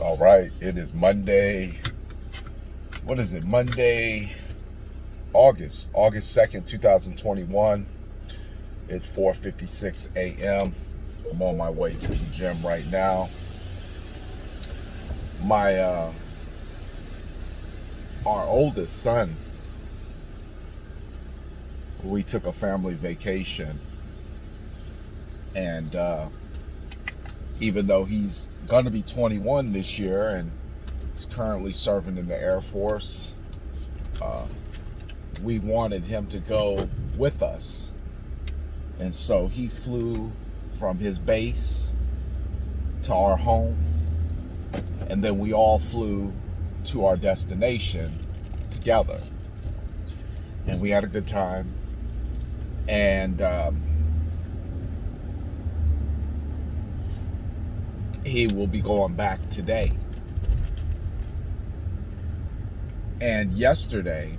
All right, it is Monday. What is it? Monday, August 2nd, 2021. It's 4:56 a.m. I'm on my way to the gym right now. Our oldest son, we took a family vacation, and even though he's going to be 21 this year and he's currently serving in the Air Force, we wanted him to go with us. And so he flew from his base to our home, and then we all flew to our destination together. And we had a good time. And he will be going back today. And yesterday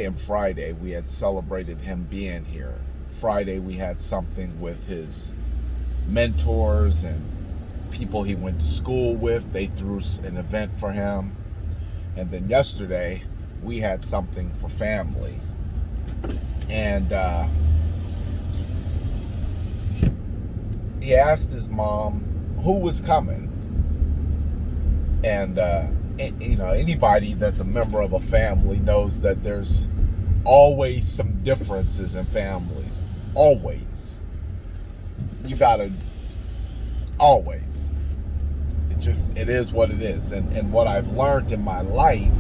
and Friday we had celebrated him being here. Friday we had something with his mentors and people he went to school with. They threw an event for him. And then yesterday we had something for family. And he asked his mom who was coming. And anybody that's a member of a family knows that there's always some differences in families. Always. You gotta always. It is what it is. And what I've learned in my life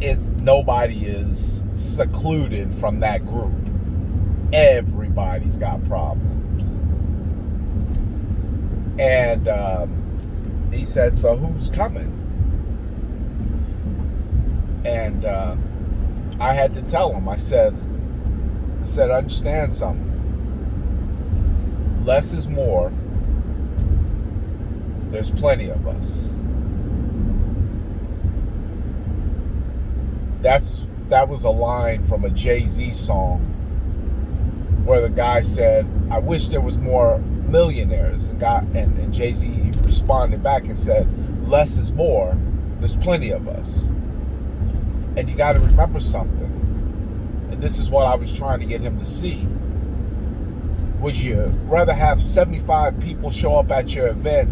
is nobody is secluded from that group. Everybody's got problems. And he said, so who's coming? And I had to tell him. I said, understand something. Less is more. There's plenty of us. That was a line from a Jay-Z song where the guy said, I wish there was more millionaires, and Jay-Z responded back and said, less is more. There's plenty of us. And you got to remember something, and this is what I was trying to get him to see. Would you rather have 75 people show up at your event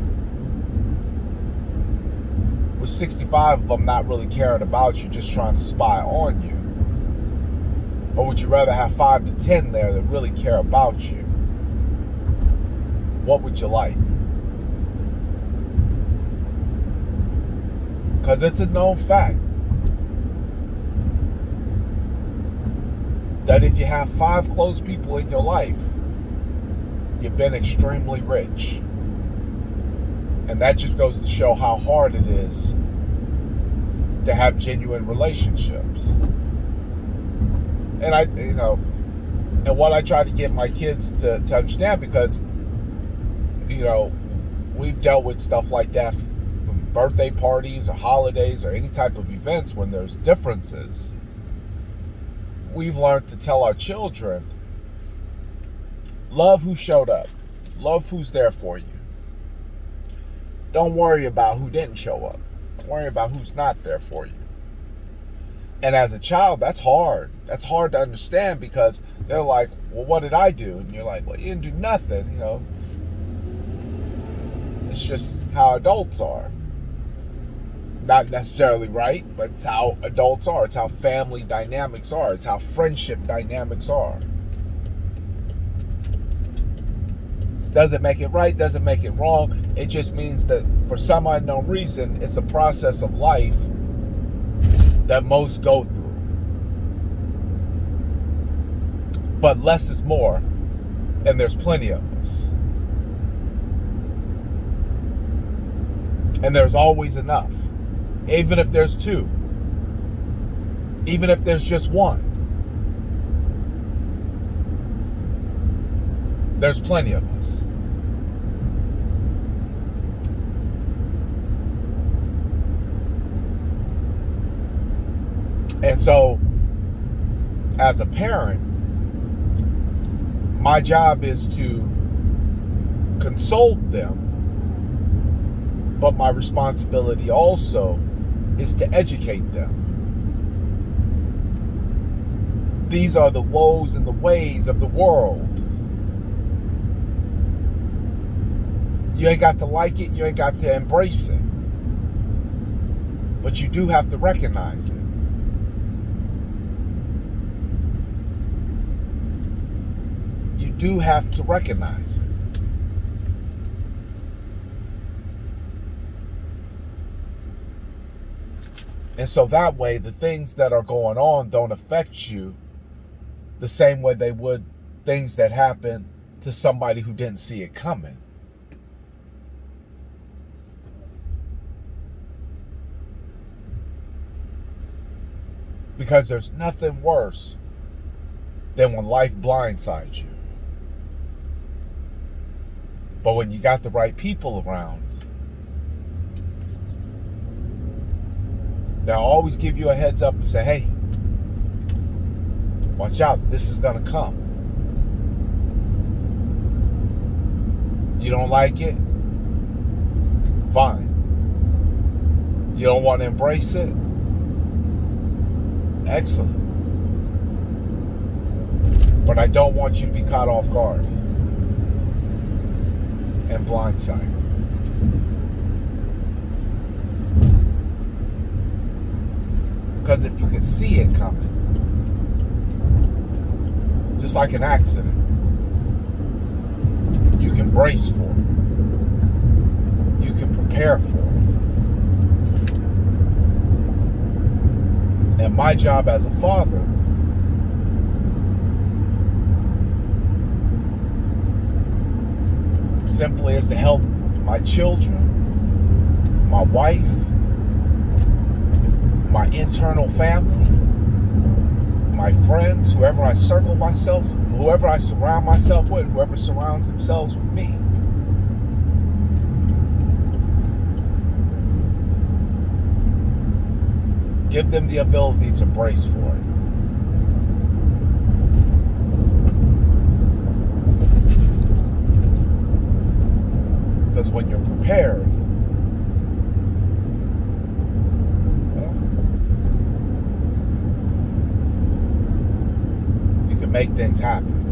with 65 of them not really caring about you, just trying to spy on you? Or would you rather have 5 to 10 there that really care about you? What would you like? Because it's a known fact that if you have 5 close people in your life, you've been extremely rich. And that just goes to show how hard it is to have genuine relationships. And and what I try to get my kids to understand, because we've dealt with stuff like that from birthday parties or holidays or any type of events when there's differences. We've learned to tell our children, love who showed up. Love who's there for you. Don't worry about who didn't show up. Don't worry about who's not there for you. And as a child, that's hard. That's hard to understand, because they're like, well, what did I do? And you're like, well, you didn't do nothing, It's just how adults are. Not necessarily right, but it's how adults are. It's how family dynamics are. It's how friendship dynamics are. Doesn't make it right, doesn't make it wrong. It just means that for some unknown reason, it's a process of life that most go through. But less is more, and there's plenty of us. And there's always enough. Even if there's 2. Even if there's just 1. There's plenty of us. And so, as a parent, My job is to console them, but my responsibility also is to educate them. These are the woes and the ways of the world. You ain't got to like it, you ain't got to embrace it, but you do have to recognize it. You do have to recognize it. And so that way, the things that are going on don't affect you the same way they would things that happen to somebody who didn't see it coming. Because there's nothing worse than when life blindsides you. But when you got the right people around, they'll always give you a heads up and say, hey, watch out, this is going to come. You don't like it? Fine. You don't want to embrace it? Excellent. But I don't want you to be caught off guard and blindsided. Because if you can see it coming, just like an accident, you can brace for it. You can prepare for it. And my job as a father simply is to help my children, my wife, my internal family, my friends, whoever I surround myself with, whoever surrounds themselves with me. Give them the ability to brace for it. Because when you're prepared, well, you can make things happen.